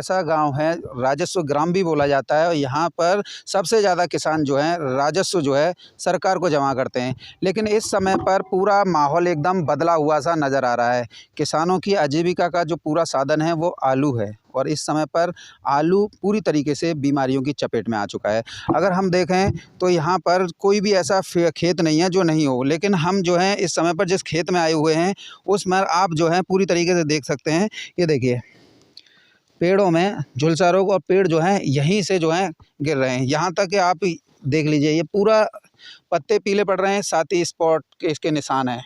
ऐसा गांव है, राजस्व ग्राम भी बोला जाता है, और यहाँ पर सबसे ज़्यादा किसान जो हैं राजस्व जो है सरकार को जमा करते हैं। लेकिन इस समय पर पूरा माहौल एकदम बदला हुआ सा नज़र आ रहा है। किसानों की आजीविका का जो पूरा साधन है वो आलू है, और इस समय पर आलू पूरी तरीके से बीमारियों की चपेट में आ चुका है। अगर हम देखें तो यहाँ पर कोई भी ऐसा खेत नहीं है जो नहीं हो, लेकिन हम जो हैं इस समय पर जिस खेत में आए हुए हैं उसमें आप जो है पूरी तरीके से देख सकते हैं। ये देखिए, पेड़ों में झुलसा रोग, और पेड़ जो हैं यहीं से जो हैं गिर रहे हैं। यहाँ तक कि आप देख लीजिए, ये पूरा पत्ते पीले पड़ रहे हैं, साथ ही स्पॉट के इसके निशान हैं।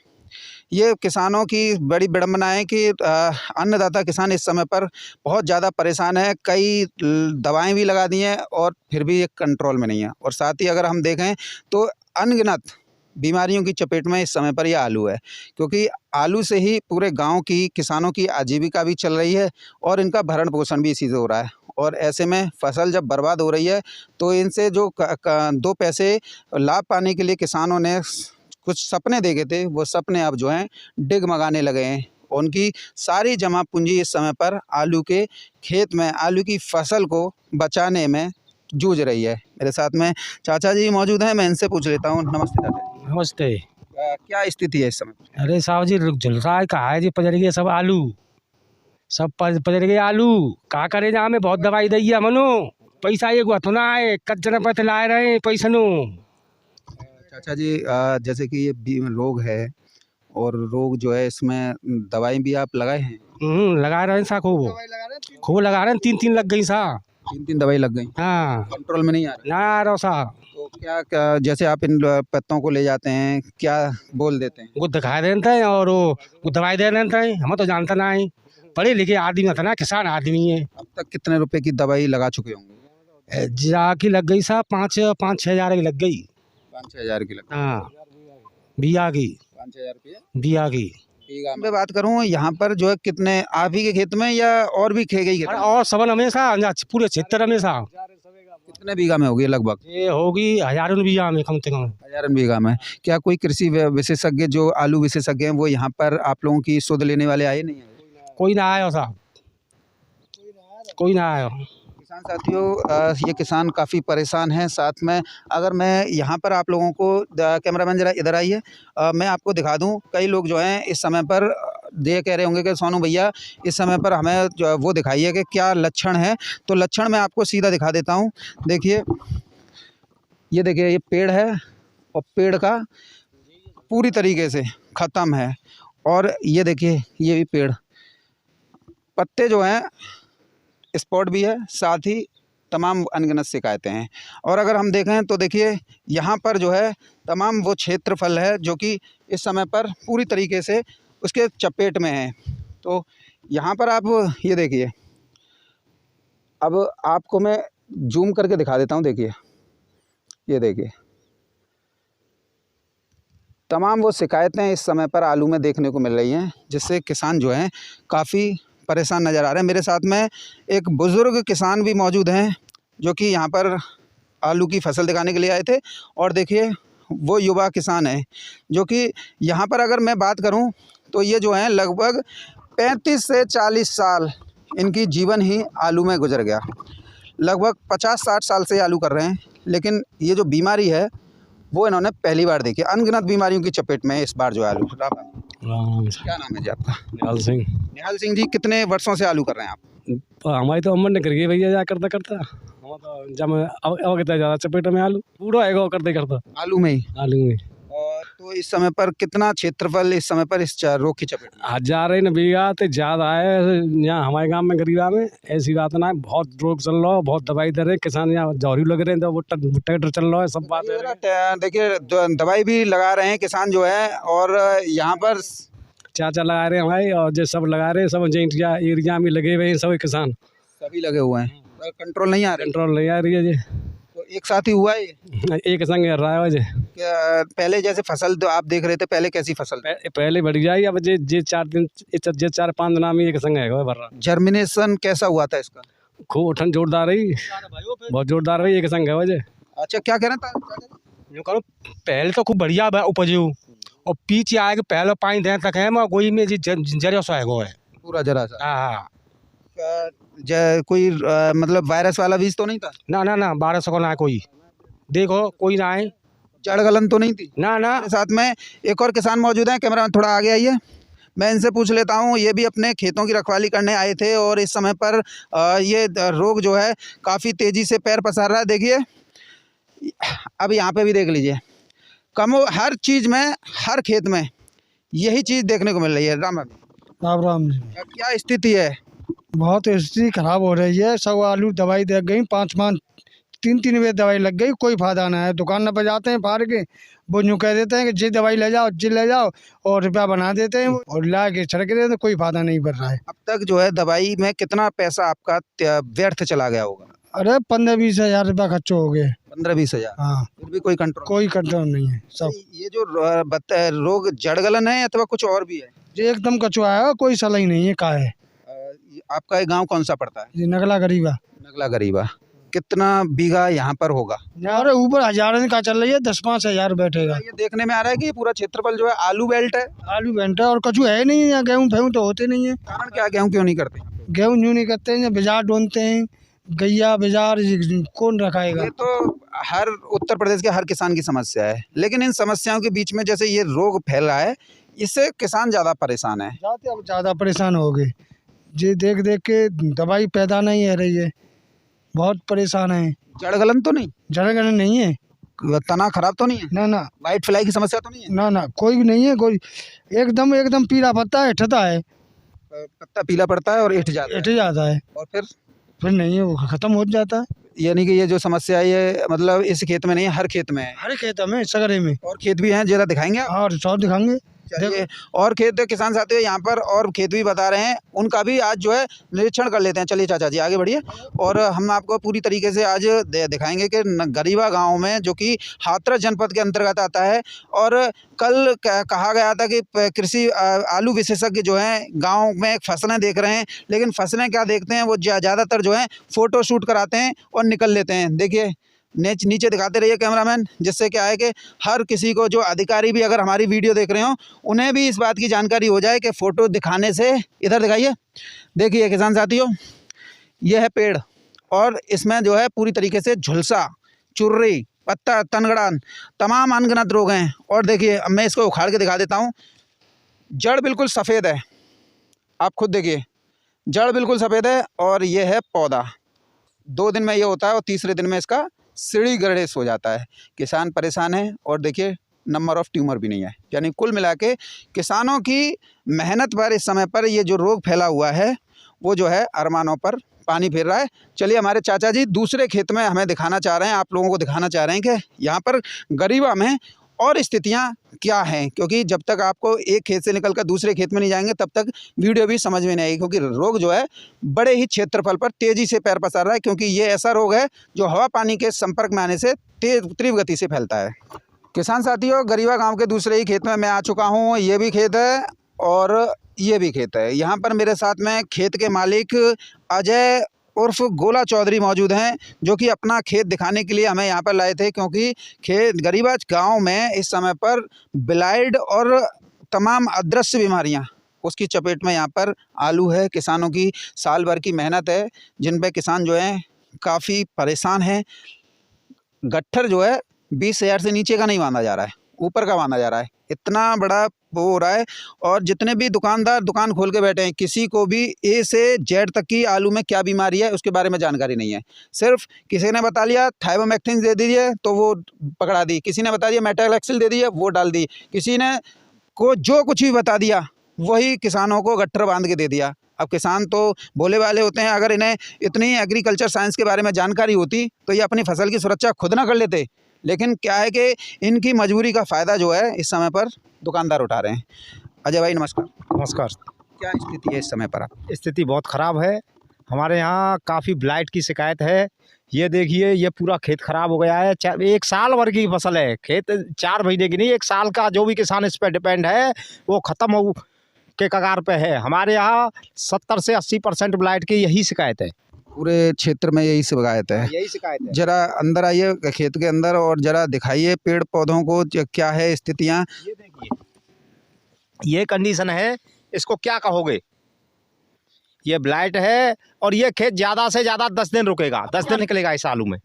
ये किसानों की बड़ी विडंबना है कि अन्नदाता किसान इस समय पर बहुत ज़्यादा परेशान है। कई दवाएं भी लगा दी हैं और फिर भी ये कंट्रोल में नहीं है। और साथ ही अगर हम देखें तो अनगिनत बीमारियों की चपेट में इस समय पर यह आलू है, क्योंकि आलू से ही पूरे गांव की किसानों की आजीविका भी चल रही है और इनका भरण पोषण भी इसी से हो रहा है। और ऐसे में फसल जब बर्बाद हो रही है तो इनसे जो दो पैसे लाभ पाने के लिए किसानों ने कुछ सपने देखे थे, वो सपने अब जो हैं डिगमगाने लगे हैं। उनकी सारी जमा पूंजी इस समय पर आलू के खेत में, आलू की फसल को बचाने में जूझ रही है। मेरे साथ में चाचा जी मौजूद हैं, मैं इनसे पूछ लेता हूँ। नमस्ते चाचा जी। नमस्ते। क्या स्थिति है इस समय? अरे साहब जी, झुलसा है कहा है जी, पजर गए सब आलू, सब पजर गए आलू। का करे जा, हमें बहुत दवाई दी है मनो, पैसा एक अथुना है, कच्चर पैसे लाए रहे पैसा नो। चाचा जी, जैसे कि ये रोग है, और रोग जो है इसमें दवाई भी आप लगाए हैं? लगा रहे हैं सा, खूब लगा रहे हैं, 3 लग गई सा। 3 दवाई लग गई? हाँ, कंट्रोल में नहीं आ रहा? ना आ रहा सा। तो क्या जैसे आप इन पत्तों को ले जाते हैं, क्या बोल देते हैं? वो दिखा देते हैं और वो दवाई दे देते हैं। हम तो जानते ना है, पढ़े लिखे आदमी था ना, किसान आदमी है। अब तक कितने रुपए की दवाई लगा चुके होंगे? जाकी लग गई सा 5-6 हज़ार की लग गई। 5-6 हज़ार की लग? हाँ, बिया की, 5-6 हज़ार रुपये बिया की। मैं बात करूँ यहाँ पर जो है, कितने आप ही के खेत में या और भी गई खेत में? और सबन हमेशा पूरे क्षेत्र हमेशा। कितने बीघा में होगी लगभग? ये होगी हजारों बीघा में, कम से कम 1000 बीघा में। क्या कोई कृषि विशेषज्ञ जो आलू विशेषज्ञ हैं वो यहाँ पर आप लोगों की सुध लेने वाले आए नहीं है? कोई ना आया साहब, कोई ना आया। किसान साथियों, ये किसान काफ़ी परेशान हैं। साथ में अगर मैं यहाँ पर आप लोगों को, कैमरामैन जरा इधर आइए, मैं आपको दिखा दूँ। कई लोग जो हैं इस समय पर ये कह रहे होंगे कि सोनू भैया इस समय पर हमें जो वो दिखाइए कि क्या लक्षण है। तो लक्षण मैं आपको सीधा दिखा देता हूँ। देखिए, ये देखिए, ये पेड़ है और पेड़ का पूरी तरीके से ख़त्म है। और ये देखिए, ये भी पेड़, पत्ते जो हैं स्पॉट भी है, साथ ही तमाम अनगिनत शिकायतें हैं। और अगर हम देखें तो देखिए, यहाँ पर जो है तमाम वो क्षेत्रफल है जो कि इस समय पर पूरी तरीके से उसके चपेट में है। तो यहाँ पर आप ये देखिए, अब आपको मैं जूम करके दिखा देता हूँ। देखिए, ये देखिए, तमाम वो शिकायतें इस समय पर आलू में देखने को मिल रही हैं, जिससे किसान जो हैं काफ़ी परेशान नज़र आ रहे हैं। मेरे साथ में एक बुज़ुर्ग किसान भी मौजूद हैं जो कि यहाँ पर आलू की फसल दिखाने के लिए आए थे। और देखिए, वो युवा किसान हैं जो कि यहाँ पर, अगर मैं बात करूँ तो ये जो हैं लगभग 35 से 40 साल इनकी जीवन ही आलू में गुजर गया। लगभग 50-60 साल से आलू कर रहे हैं, लेकिन ये जो बीमारी है वो इन्होंने पहली बार देखी। अनगिनत बीमारियों की चपेट में इस बार जो आलू। क्या नाम है जी आपका? निहाल सिंह। निहाल सिंह जी, कितने वर्षों से आलू कर रहे हैं आप? हमारी तो अमन ने कर गई भैया, जा करता करता हम तो जब कितना ज़्यादा चपेट में आलू पूरा है करते करता आलू में ही? आलू में। और तो इस समय पर कितना क्षेत्रफल इस समय पर इस रोग की चपेट में? 1000 बीघा तो ज़्यादा है यहाँ हमारे गांव में, गरीबा में। ऐसी बात ना है, बहुत रोग चल रहा है, बहुत दवाई दे रहे हैं किसान, यहाँ जौहरी लग रहे हैं, तो वो ट्रैक्टर चल रहा है, सब बात है। देखिए, दवाई भी लगा रहे हैं किसान जो है, और यहाँ पर चाचा लगा रहे हैं हमारे, और जो सब लगा रहे हैं, सब एरिया में लगे हुए हैं, सब किसान सभी लगे हुए हैं, पर कंट्रोल नहीं आ रहा। कंट्रोल नहीं आ रही है जी। तो एक साथ ही हुआ है ये? एक संग रहा है जी। पहले जैसे फसल तो आप देख रहे थे, पहले कैसी फसल? पहले बढ़ जाए, अब जे 4 दिन, 4-5 दिन में एक संग है भर रहा। जर्मिनेशन कैसा हुआ था इसका? खूब उठन जोरदार रही, बहुत जोरदार रही, एक संग है वजह। अच्छा, क्या कह रहे हैं? यूँ करो, पहले तो खूब बढ़िया उपजू, और पीछे आए कि पहले पानी दें तक है, मैं गोई में जी जरिया सा है, पूरा जरा सा। हाँ। कोई मतलब वायरस वाला बीज तो नहीं था? ना ना ना 1200 को ना है कोई, देखो कोई ना है। जड़ गलन तो नहीं थी? ना ना मेरे साथ में एक और किसान मौजूद हैं, कैमरा थोड़ा आगे आइए, मैं इनसे पूछ लेता हूँ। ये भी अपने खेतों की रखवाली करने आए थे और इस समय पर ये रोग जो है काफ़ी तेज़ी से पैर पसार रहा है। देखिए अब यहाँ पे भी देख लीजिए, हर चीज़ में, हर खेत में यही चीज़ देखने को मिल रही है। राम राम राम जी। क्या स्थिति है? बहुत स्थिति खराब हो रही है। सब आलू दवाई दे गई, 5 तीन बेर दवाई लग गई, कोई फायदा ना है। दुकान पर जाते हैं फाड़ के, वो यूँ कह देते हैं कि जी दवाई ले जाओ, जी ले जाओ, और रुपया बना देते हैं और ला के छिड़क देते हैं, कोई फायदा नहीं बढ़ रहा है। अब तक जो है दवाई में कितना पैसा आपका व्यर्थ चला गया होगा? अरे 15-20 हज़ार रुपया खर्च हो गए। 15-20 हज़ार? हाँ, फिर भी कोई कंट्रोल? कोई कंट्रोल नहीं है। सब ये जो रोग जड़ गलन है अथवा कुछ और भी है? जी एकदम कचुआ है, कोई सलाह ही नहीं है। का है आपका ये गांव कौन सा पड़ता है? जी नगला गरीबा। नगला गरीबा। कितना बीघा यहाँ पर होगा? अरे ऊपर हज़ारों का चल रही है, 10-5 हज़ार बैठेगा। ये देखने में आ रहा है कि ये पूरा क्षेत्रफल जो है आलू बेल्ट है। आलू बेंटा और कचू है नहीं है। गेहूँ फेहूँ तो होते नहीं है। कारण क्या, गेहूँ क्यों नहीं करते? गेहूँ यूँ नहीं करते हैं, बाजार ढूंढते हैं, गैया बाजार कौन रखाएगा। ये तो हर उत्तर प्रदेश के हर किसान की समस्या है, लेकिन इन समस्याओं के बीच में जैसे ये रोग फैल रहा है, इससे किसान ज़्यादा परेशान है। जाते अब ज़्यादा परेशान हो गए जी, देख देख के दवाई पैदा नहीं हो रही है, बहुत परेशान है। जड़ गलन तो नहीं? जड़गन नहीं है, तना खराब तो नहीं है? ना ना व्हाइट फ्लाई की समस्या तो नहीं है? ना ना कोई भी नहीं है। कोई एकदम एकदम पीला पत्ता है, ठता है, पत्ता पीला पड़ता है और ऐंठ जाता एट जाता है, है और फिर नहीं है, वो ख़त्म हो जाता है। यानी कि ये जो समस्या है ये मतलब इस खेत में नहीं है, हर खेत में है। हर खेत में, सगरे में। और खेत भी हैं, जरा दिखाएंगे आप? और सब दिखाएंगे। चलिए, और खेत किसान साथियों यहाँ पर और खेत भी बता रहे हैं, उनका भी आज जो है निरीक्षण कर लेते हैं। चलिए चाचा जी आगे बढ़िए, और हम आपको पूरी तरीके से आज दिखाएंगे कि गरीबा गांव में, जो कि हाथरस जनपद के अंतर्गत आता है, और कल कहा गया था कि कृषि आलू विशेषज्ञ जो हैं गांव में फसलें देख रहे हैं, लेकिन फसलें क्या देखते हैं, वो ज़्यादातर जो है फ़ोटो शूट कराते हैं और निकल लेते हैं। देखिए नीचे दिखाते रहिए कैमरामैन, जिससे क्या है कि हर किसी को, जो अधिकारी भी अगर हमारी वीडियो देख रहे हो, उन्हें भी इस बात की जानकारी हो जाए कि फ़ोटो दिखाने से, इधर दिखाइए, देखिए किसान साथियों, ये है पेड़ और इसमें जो है पूरी तरीके से झुलसा, चुर्री, पत्ता, तनगड़ान, तमाम अनगिनत रोग हैं। और देखिए अब मैं इसको उखाड़ के दिखा देता हूँ, जड़ बिल्कुल सफ़ेद है, आप खुद देखिए, जड़ बिल्कुल सफ़ेद है। और ये है पौधा, 2 दिन में ये होता है और तीसरे दिन में इसका सीढ़ी गणेश हो जाता है। किसान परेशान है और देखिए नंबर ऑफ़ ट्यूमर भी नहीं है। यानी कुल मिला के किसानों की मेहनत पर इस समय पर ये जो रोग फैला हुआ है, वो जो है अरमानों पर पानी फेर रहा है। चलिए हमारे चाचा जी दूसरे खेत में हमें दिखाना चाह रहे हैं, आप लोगों को दिखाना चाह रहे हैं कि यहाँ पर गरीबा में और स्थितियाँ क्या हैं, क्योंकि जब तक आपको एक खेत से निकलकर दूसरे खेत में नहीं जाएंगे तब तक वीडियो भी समझ में नहीं आएगी, क्योंकि रोग जो है बड़े ही क्षेत्रफल पर तेज़ी से पैर पसार रहा है, क्योंकि ये ऐसा रोग है जो हवा पानी के संपर्क में आने से तीव्र गति से फैलता है। किसान साथियों, गरीबा गांव के दूसरे ही खेत में मैं आ चुका हूं। ये भी खेत है और ये भी खेत है। यहाँ पर मेरे साथ में खेत के मालिक अजय उर्फ गोला चौधरी मौजूद हैं, जो कि अपना खेत दिखाने के लिए हमें यहाँ पर लाए थे, क्योंकि गरीबा गांव में इस समय पर ब्लाइट और तमाम अदृश्य बीमारियाँ, उसकी चपेट में यहाँ पर आलू है। किसानों की साल भर की मेहनत है, जिन पे किसान जो हैं काफ़ी परेशान हैं। गट्ठर जो है 20,000 से नीचे का नहीं बांधा जा रहा है, ऊपर का बांधा जा रहा है। इतना बड़ा वो हो रहा है, और जितने भी दुकानदार दुकान खोल के बैठे हैं, किसी को भी ए से जेड तक की आलू में क्या बीमारी है उसके बारे में जानकारी नहीं है। सिर्फ किसी ने बता लिया थाइमोमेक्टिन दे दीजिए तो वो पकड़ा दी, किसी ने बता दिया मेटालेक्सिल दे दिया वो डाल दी, किसी ने को जो कुछ भी बता दिया वही किसानों को गट्ठर बांध के दे दिया। अब किसान तो भोले वाले होते हैं, अगर इन्हें इतनी एग्रीकल्चर साइंस के बारे में जानकारी होती तो ये अपनी फसल की सुरक्षा खुद ना कर लेते, लेकिन क्या है कि इनकी मजबूरी का फ़ायदा जो है इस समय पर दुकानदार उठा रहे हैं। अजय भाई नमस्कार। नमस्कार। क्या स्थिति है इस समय पर? स्थिति बहुत ख़राब है, हमारे यहाँ काफ़ी ब्लाइट की शिकायत है। ये देखिए ये पूरा खेत ख़राब हो गया है। 1 साल भर की फसल है, खेत 4 महीने की नहीं, 1 साल का जो भी किसान इस पर डिपेंड है वो ख़त्म हो के कगार पे है। हमारे यहाँ 70 से 80% ब्लाइट की यही शिकायत है, पूरे क्षेत्र में यही शिकायत है। यही शिकायत है। जरा अंदर आइए खेत के अंदर और जरा दिखाइए पेड़ पौधों को, क्या है स्थितियाँ। ये देखिए ये कंडीशन है, इसको क्या कहोगे? ये ब्लाइट है और ये खेत ज़्यादा से ज़्यादा 10 दिन रुकेगा, 10 दिन निकलेगा इस आलू में।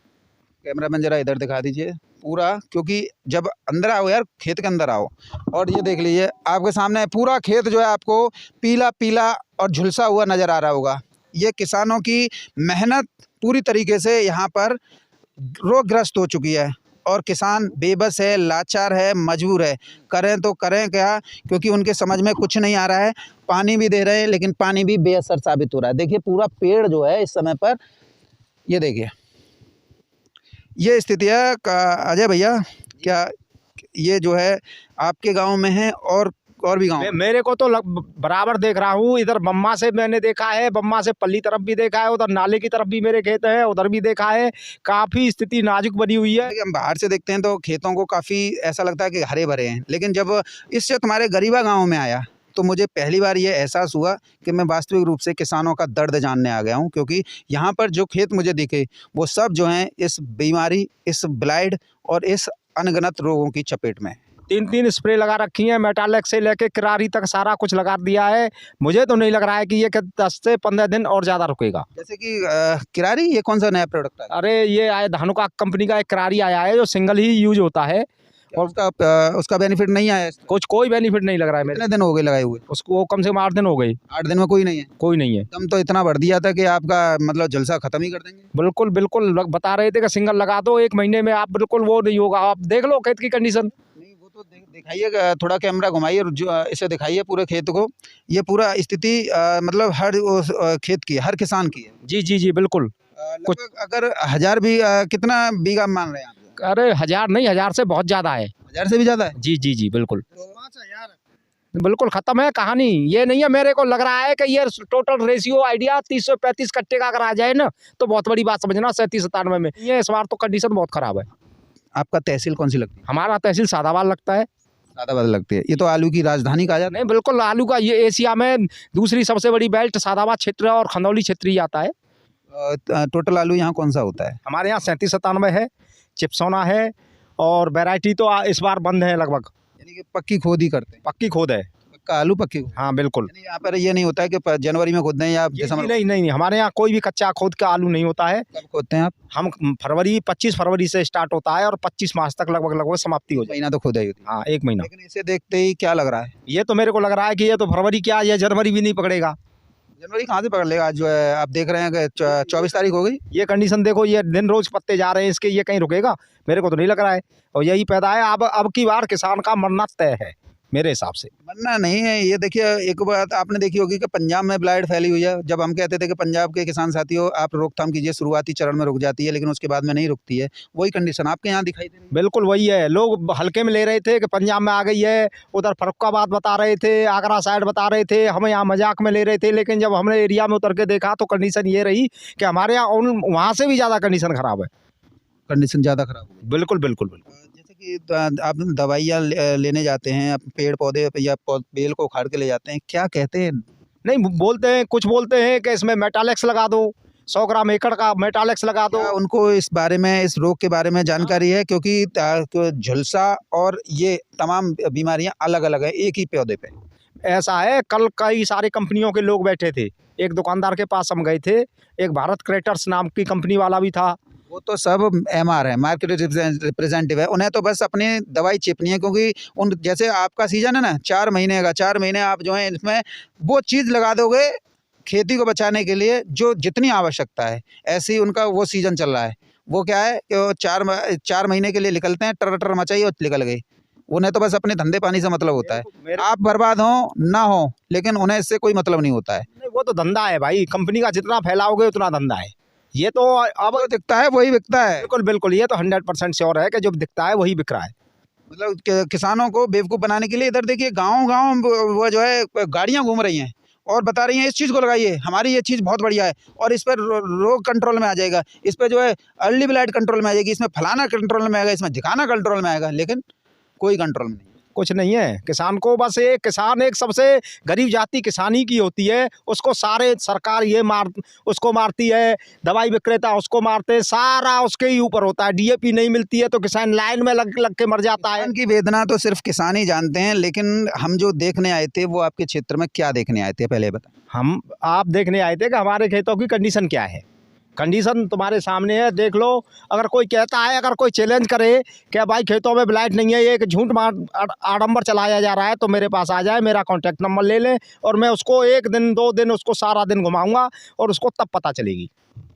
कैमरामैन जरा इधर दिखा दीजिए पूरा, क्योंकि जब अंदर आओ यार, खेत के अंदर आओ और ये देख लीजिए आपके सामने पूरा खेत जो है आपको पीला पीला और झुलसा हुआ नज़र आ रहा होगा। ये किसानों की मेहनत पूरी तरीके से यहाँ पर रोगग्रस्त हो चुकी है और किसान बेबस है, लाचार है, मजबूर है। करें तो करें क्या, क्योंकि उनके समझ में कुछ नहीं आ रहा है। पानी भी दे रहे हैं लेकिन पानी भी बेअसर साबित हो रहा है। देखिए पूरा पेड़ जो है इस समय पर, ये देखिए ये स्थिति है। अजय भैया, क्या ये जो है आपके गांव में है और भी गांव में? मेरे को तो बराबर देख रहा हूँ। इधर बम्मा से मैंने देखा है, बम्मा से पल्ली तरफ भी देखा है, उधर नाले की तरफ भी मेरे खेत है, उधर भी देखा है। काफ़ी स्थिति नाजुक बनी हुई है। हम बाहर से देखते हैं तो खेतों को काफ़ी ऐसा लगता है कि हरे भरे हैं, लेकिन जब इससे तुम्हारे गरीबा गाँव में आया तो मुझे पहली बार ये एहसास हुआ कि मैं वास्तविक रूप से किसानों का दर्द जानने आ गया हूँ। क्योंकि यहाँ पर जो खेत मुझे दिखे वो सब जो हैं इस बीमारी, इस ब्लाइट और इस अनगिनत रोगों की चपेट में। 3 स्प्रे लगा रखी हैं, मेटालेक्स से लेके किरारी तक सारा कुछ लगा दिया है। मुझे तो नहीं लग रहा है कि ये 10 से 15 दिन और ज़्यादा रुकेगा। जैसे कि किरारी, ये कौन सा नया प्रोडक्ट है? अरे ये आया धानुका कंपनी का एक किरारी आया है जो सिंगल ही यूज होता है और उसका बेनिफिट नहीं आया? कोई बेनिफिट नहीं लग रहा है मेरे। कितने दिन हो गए लगाए हुए? उसको कम से कम 8 दिन हो गए। 8 दिन में कोई नहीं है? कोई नहीं है। दम तो इतना बढ़ दिया था कि आपका मतलब जलसा खत्म ही कर देंगे। बिल्कुल बिल्कुल बता रहे थे कि सिंगल लगा दो 1 महीने में, आप बिल्कुल वो नहीं होगा। आप देख लो खेत की कंडीशन। नहीं वो तो दिखाइए, थोड़ा कैमरा घुमाइए, इसे दिखाइए पूरे खेत को। ये पूरा स्थिति मतलब हर खेत की, हर किसान की है। जी जी जी बिल्कुल। लगभग अगर 1000 भी कितना बीघा मान रहे हैं आप? अरे 1000 नहीं, 1000 से बहुत ज़्यादा है। 1000 से भी ज़्यादा है? जी जी जी बिल्कुल। बिल्कुल ख़त्म है कहानी। ये नहीं है, मेरे को लग रहा है कि ये टोटल रेशियो आइडिया 30 से 35 कट्टे का अगर आ जाए ना तो बहुत बड़ी बात समझना। 37-97 में ये इस बार तो कंडीशन बहुत ख़राब है। आपका तहसील कौन सी लगती है? हमारा तहसील सादाबाद लगता है। सादाबाद लगती है। ये तो आलू की राजधानी कहा जाता है। नहीं बिल्कुल, आलू का ये एशिया में दूसरी सबसे बड़ी बेल्ट सादाबाद क्षेत्र और खंदौली क्षेत्र ही आता है। टोटल आलू यहाँ कौन सा होता है? हमारे यहाँ 37-97 है, चिप्सोना है और वैरायटी तो इस बार बंद है लगभग। यानी कि पक्की खोद ही करते हैं? पक्की खोद है। पक्का आलू पक्की खोद? हाँ बिल्कुल। यानी यहाँ पर ये नहीं होता है कि जनवरी में खोद दें या दिसंबर? नहीं नहीं नहीं, हमारे यहाँ कोई भी कच्चा खोद का आलू नहीं होता है। कब खोदते हैं आप? हम 25 फरवरी से स्टार्ट होता है और 25 मार्च तक लगभग समाप्ति हो जाए। महीना तो खोदाई होती है। हाँ 1 महीना। लेकिन इसे देखते ही क्या लग रहा है? ये तो मेरे को लग रहा है कि ये तो फरवरी क्या, ये जनवरी भी नहीं पकड़ेगा। जनवरी कहाँ से पकड़ लेगा? आज जो है आप देख रहे हैं कि 24 तारीख हो गई। ये कंडीशन देखो, ये दिन रोज पत्ते जा रहे हैं इसके, ये कहीं रुकेगा? मेरे को तो नहीं लग रहा है। और यही पैदा है, अब की बार किसान का मरना तय है मेरे हिसाब से। मरना नहीं है। ये देखिए, एक बात आपने देखी होगी कि पंजाब में ब्लाइट फैली हुई है। जब हम कहते थे कि पंजाब के किसान साथियों आप रोकथाम कीजिए, शुरुआती चरण में रुक जाती है लेकिन उसके बाद में नहीं रुकती है। वही कंडीशन आपके यहाँ दिखाई दे रही है। बिल्कुल वही है। लोग हल्के में ले रहे थे कि पंजाब में आ गई है, उधर फर्रुखाबाद बता रहे थे, आगरा साइड बता रहे थे, हम यहाँ मजाक में ले रहे थे। लेकिन जब हमने एरिया में उतर के देखा तो कंडीशन ये रही कि हमारे यहाँ वहाँ से भी ज़्यादा कंडीशन ख़राब है। कंडीशन ज़्यादा खराब हो गई। बिल्कुल बिल्कुल बिल्कुल। जैसे कि आप दवाइयाँ लेने जाते हैं, आप पेड़ पौधे या बेल को उखाड़ के ले जाते हैं, क्या कहते हैं? नहीं बोलते हैं, कुछ बोलते हैं कि इसमें मेटालेक्स लगा दो, 100 ग्राम एकड़ का मेटालेक्स लगा दो। क्या उनको इस बारे में, इस रोग के बारे में जानकारी है? क्योंकि झुलसा और ये तमाम बीमारियां अलग अलग है एक ही पौधे पे। ऐसा है, कल कई सारी कंपनियों के लोग बैठे थे, एक दुकानदार के पास हम गए थे, एक भारत क्रेटर्स नाम की कंपनी वाला भी था। वो तो सब MR है, मार्केट रिप्रेजेंटेटिव है, उन्हें तो बस अपनी दवाई चिपनी है। क्योंकि उन जैसे आपका सीजन है ना 4 महीने का, 4 महीने आप जो है इसमें वो चीज़ लगा दोगे खेती को बचाने के लिए जो जितनी आवश्यकता है, ऐसे ही उनका वो सीजन चल रहा है। वो क्या है कि वो 4 महीने के लिए निकलते हैं, टर मचाई और निकल गई। उन्हें तो बस अपने धंधे पानी से मतलब होता है। आप बर्बाद हो ना हो, लेकिन उन्हें इससे कोई मतलब नहीं होता है। नहीं, वो तो धंधा है भाई, कंपनी का जितना फैलाओगे उतना धंधा है। ये तो अब जो दिखता है वही बिकता है। बिल्कुल बिल्कुल, ये तो 100% श्योर है कि जो दिखता है वही बिक रहा है। मतलब किसानों को बेवकूफ़ बनाने के लिए इधर देखिए गांव वो जो है गाड़ियां घूम रही हैं और बता रही हैं इस चीज़ को लगाइए, हमारी ये चीज़ बहुत बढ़िया है और इस पर रोग कंट्रोल में आ जाएगा, इस पर जो है अर्ली ब्लाइट कंट्रोल में आ जाएगी, इसमें फलाना कंट्रोल में आएगा, इसमें ढिकाना कंट्रोल में आएगा, लेकिन कोई कंट्रोल में नहीं। कुछ नहीं है। किसान को बस एक किसान एक सबसे गरीब जाति किसानी की होती है, उसको सारे सरकार ये उसको मारती है, दवाई विक्रेता उसको मारते हैं, सारा उसके ही ऊपर होता है। डीएपी नहीं मिलती है तो किसान लाइन में लग लग के मर जाता है। किसान की वेदना तो सिर्फ किसान ही जानते हैं, लेकिन हम जो देखने आए थे वो आपके क्षेत्र में क्या देखने आए थे, पहले बताएं। आप देखने आए थे कि हमारे खेतों की कंडीशन क्या है। कंडीशन तुम्हारे सामने है, देख लो। अगर कोई कहता है, अगर कोई चैलेंज करे कि भाई खेतों में ब्लाइट नहीं है, ये एक झूठ आडंबर चलाया जा रहा है, तो मेरे पास आ जाए, मेरा कॉन्टैक्ट नंबर ले लें और मैं उसको 1 दिन 2 दिन उसको सारा दिन घुमाऊंगा और उसको तब पता चलेगी।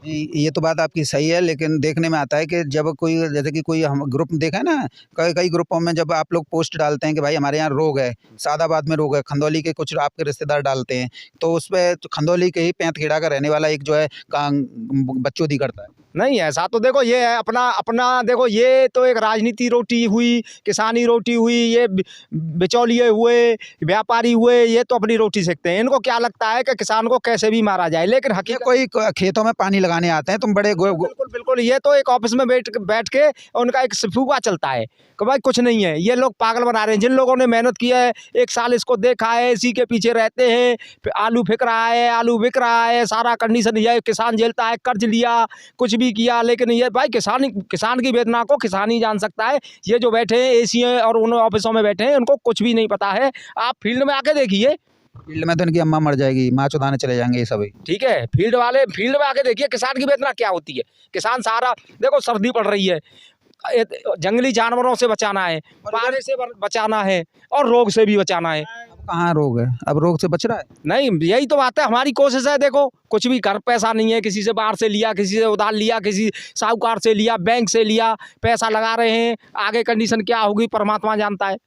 ये तो बात आपकी सही है, लेकिन देखने में आता है कि जब कोई, जैसे कि कोई हम ग्रुप देखा है ना, कई कई ग्रुपों में जब आप लोग पोस्ट डालते हैं कि भाई हमारे यहाँ रोग है, सादाबाद में रोग है, खंदौली के कुछ आपके रिश्तेदार डालते हैं, तो उस पर खंदौली के ही पैंतखेड़ा का रहने वाला एक जो है बच्चों करता है। नहीं, ऐसा तो देखो ये है अपना अपना, देखो ये तो एक राजनीति रोटी हुई, किसानी रोटी हुई, ये बिचौलिए हुए, व्यापारी हुए, ये तो अपनी रोटी सेकते हैं। इनको क्या लगता है कि किसान को कैसे भी मारा जाए, लेकिन हकीकत कोई खेतों में पानी लगाने आते हैं, तुम बड़े बिल्कुल बिल्कुल, ये तो एक ऑफिस में बैठ के उनका एक सिफुआ चलता है कि भाई कुछ नहीं है। ये लोग पागल बना रहे हैं। जिन लोगों ने मेहनत की है, 1 साल इसको देखा है, इसी के पीछे रहते हैं, आलू फेंक रहा है, आलू बिक रहा है, सारा कंडीशन ये किसान झेलता है, कर्ज लिया, कुछ भी किया, लेकिन ये भाई किसान की वेदना को किसान ही जान सकता है। ये जो बैठे हैं एसी और उन ऑफिसों में बैठे हैं, उनको कुछ भी नहीं पता है। आप फील्ड में आके देखिए, फील्ड में तो इनकी अम्मा मर जाएगी, माँ चुदाने चले जाएंगे ये सभी। ठीक है, फील्ड में आके देखिए किसान की वेदना क्या होती है। किसान सारा देखो, सर्दी पड़ रही है, जंगली जानवरों से बचाना है, पानी से बचाना है और रोग से भी बचाना है। कहाँ रोग है, अब रोग से बच रहा है? नहीं, यही तो बात है, हमारी कोशिश है। देखो कुछ भी घर पैसा नहीं है, किसी से बाहर से लिया, किसी से उधार लिया, किसी साहूकार से लिया, बैंक से लिया, पैसा लगा रहे हैं। आगे कंडीशन क्या होगी परमात्मा जानता है।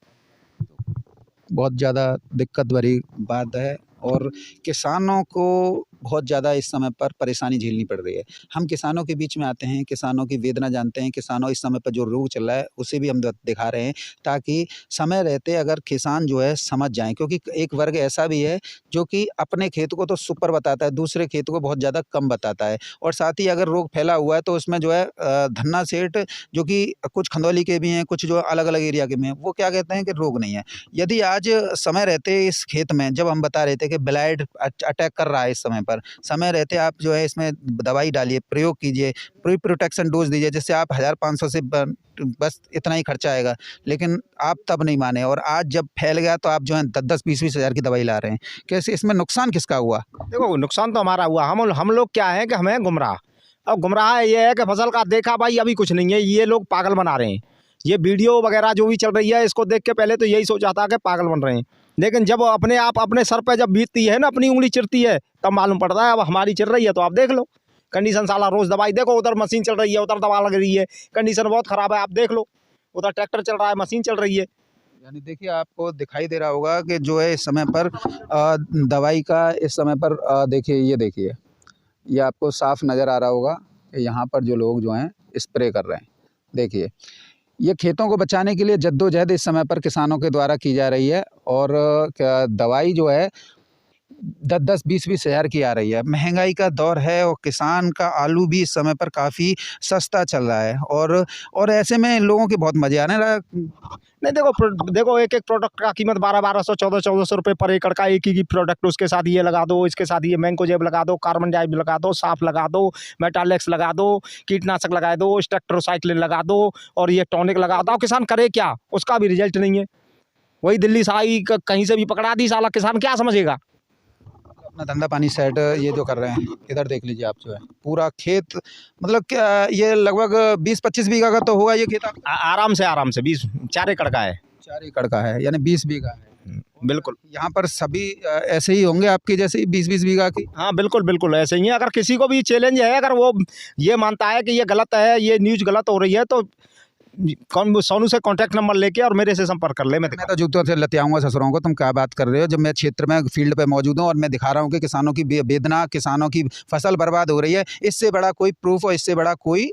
बहुत ज़्यादा दिक्कत भरी बात है और किसानों को बहुत ज़्यादा इस समय पर परेशानी झेलनी पड़ रही है। हम किसानों के बीच में आते हैं, किसानों की वेदना जानते हैं, किसानों इस समय पर जो रोग चल रहा है उसे भी हम दिखा रहे हैं, ताकि समय रहते अगर किसान जो है समझ जाएं, क्योंकि एक वर्ग ऐसा भी है जो कि अपने खेत को तो सुपर बताता है, दूसरे खेत को बहुत ज़्यादा कम बताता है। और साथ ही अगर रोग फैला हुआ है तो उसमें जो है धन्ना सेठ, जो कि कुछ खंदौली के भी हैं, कुछ जो अलग अलग एरिया के भी हैं, वो क्या कहते हैं कि रोग नहीं है। यदि आज समय रहते इस खेत में, जब हम बता रहे थे कि ब्लाइट अटैक कर रहा है इस समय पर, समय रहते आप जो है इसमें दवाई डालिए, प्रयोग कीजिए, प्री प्रोटेक्शन डोज दीजिए, जिससे आप 1500 से बस इतना ही खर्चा आएगा। लेकिन आप तब नहीं माने और आज जब फैल गया तो आप जो है 10-10, 20-20 हज़ार की दवाई ला रहे हैं। कैसे इसमें नुकसान किसका हुआ? देखो नुकसान तो हमारा हुआ। हम लोग क्या है कि हमें गुमराह, अब गुमराह ये है कि फसल का देखा भाई अभी कुछ नहीं है, ये लोग पागल बना रहे हैं। ये वीडियो वगैरह जो भी चल रही है, इसको देख के पहले तो यही सोचा था कि पागल बन रहे हैं, लेकिन जब अपने आप अपने सर पे जब बीतती है ना, अपनी उंगली चिरती है, तब मालूम पड़ता है। अब हमारी चल रही है तो आप देख लो कंडीशन, साला रोज दवाई देखो, उधर मशीन चल रही है, उधर दवा लग रही है, कंडीशन बहुत ख़राब है। आप देख लो, उधर ट्रैक्टर चल रहा है, मशीन चल रही है। यानी देखिए, आपको दिखाई दे रहा होगा कि जो है इस समय पर दवाई का इस समय पर देखिए, ये देखिए, ये आपको साफ नज़र आ रहा होगा कि यहाँ पर जो लोग जो हैं स्प्रे कर रहे हैं। देखिए, ये खेतों को बचाने के लिए जद्दोजहद इस समय पर किसानों के द्वारा की जा रही है और दवाई जो है 10-10, 20-20 हज़ार की आ रही है। महंगाई का दौर है और किसान का आलू भी इस समय पर काफ़ी सस्ता चल रहा है और ऐसे में लोगों के बहुत मज़े आने लगा। नहीं देखो एक प्रोडक्ट का कीमत 1200 1400 रुपये पर एकड़ का, एक ही प्रोडक्ट, उसके साथ ये लगा दो, इसके साथ ये मैंकोजेब लगा दो, कार्बन डाइब लगा दो, साफ लगा दो, मेटालेक्स लगा दो, कीटनाशक लगा दो, स्टेक्ट्रोसाइक्लिन लगा दो और ये टॉनिक लगा दो। किसान करे क्या? उसका भी रिजल्ट नहीं है। वही दिल्ली से आई कहीं से भी पकड़ा दी, साला किसान क्या समझेगा? अपना धंधा पानी सेट ये जो कर रहे हैं, इधर देख लीजिए आप, जो है पूरा खेत, मतलब क्या ये लगभग 20-25 बीघा का तो होगा ये खेत। आराम से 4 एकड़ का है। 4 एकड़ का है, यानी 20 बीघा है। बिल्कुल, यहाँ पर सभी ऐसे ही होंगे आपके जैसे ही 20-20 बीघा की? हाँ बिल्कुल ऐसे ही है। अगर किसी को भी चैलेंज है, अगर वो ये मानता है कि ये गलत है, ये न्यूज़ गलत हो रही है, तो सोनू से कांटेक्ट नंबर लेके और मेरे से संपर्क कर ले। मैं तो जूतों से लतियाऊंगा ससुरों को, तुम क्या बात कर रहे हो? जब मैं क्षेत्र में फील्ड पे मौजूद हूँ और मैं दिखा रहा हूँ कि किसानों की वेदना, किसानों की फसल बर्बाद हो रही है, इससे बड़ा कोई प्रूफ और इससे बड़ा कोई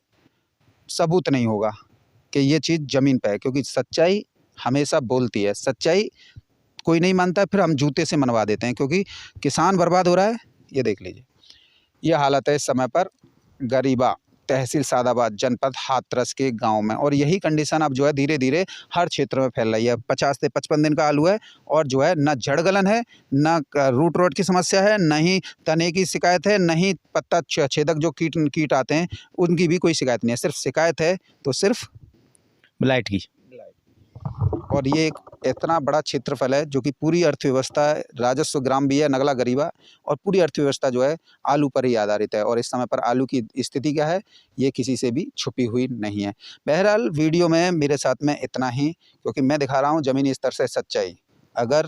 सबूत नहीं होगा कि ये चीज़ ज़मीन पे है, क्योंकि सच्चाई हमेशा बोलती है। सच्चाई कोई नहीं मानता, फिर हम जूते से मनवा देते हैं, क्योंकि किसान बर्बाद हो रहा है। ये देख लीजिए, ये हालत है इस समय पर। गरीबा तहसील सादाबाद, जनपद हाथरस के गांव में। और यही कंडीशन अब जो है धीरे धीरे हर क्षेत्र में फैल रही है। 50 से 55 दिन का आलू है और जो है न जड़ गलन है, न रूट रॉट की समस्या है, न ही तने की शिकायत है, न ही पत्ता छेदक जो कीट आते हैं उनकी भी कोई शिकायत नहीं है। सिर्फ शिकायत है तो सिर्फ ब्लाइट की। और ये एक इतना बड़ा क्षेत्रफल है जो कि पूरी अर्थव्यवस्था, राजस्व ग्राम भी है, नगला गरीबा, और पूरी अर्थव्यवस्था जो है आलू पर ही आधारित है। और इस समय पर आलू की स्थिति क्या है ये किसी से भी छुपी हुई नहीं है। बहरहाल वीडियो में मेरे साथ में इतना ही, क्योंकि मैं दिखा रहा हूँ ज़मीनी स्तर से सच्चाई। अगर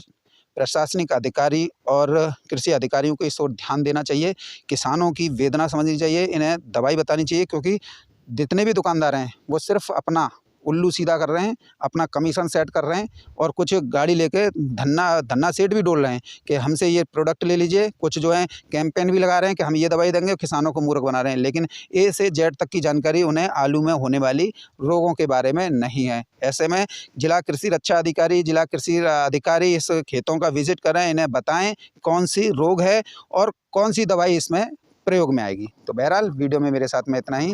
प्रशासनिक अधिकारी और कृषि अधिकारियों को इस ओर ध्यान देना चाहिए, किसानों की वेदना समझनी चाहिए, इन्हें दवाई बतानी चाहिए, क्योंकि जितने भी दुकानदार हैं वो सिर्फ अपना उल्लू सीधा कर रहे हैं, अपना कमीशन सेट कर रहे हैं, और कुछ गाड़ी लेके धन्ना सेठ भी डोल रहे हैं कि हमसे ये प्रोडक्ट ले लीजिए। कुछ जो है कैंपेन भी लगा रहे हैं कि हम ये दवाई देंगे, किसानों को मूर्ख बना रहे हैं, लेकिन ए से जेड तक की जानकारी उन्हें आलू में होने वाली रोगों के बारे में नहीं है। ऐसे में जिला कृषि रक्षा अधिकारी, जिला कृषि अधिकारी इस खेतों का विजिट करें, इन्हें बताएं कौन सी रोग है और कौन सी दवाई इसमें प्रयोग में आएगी। तो बहरहाल वीडियो में मेरे साथ में इतना ही।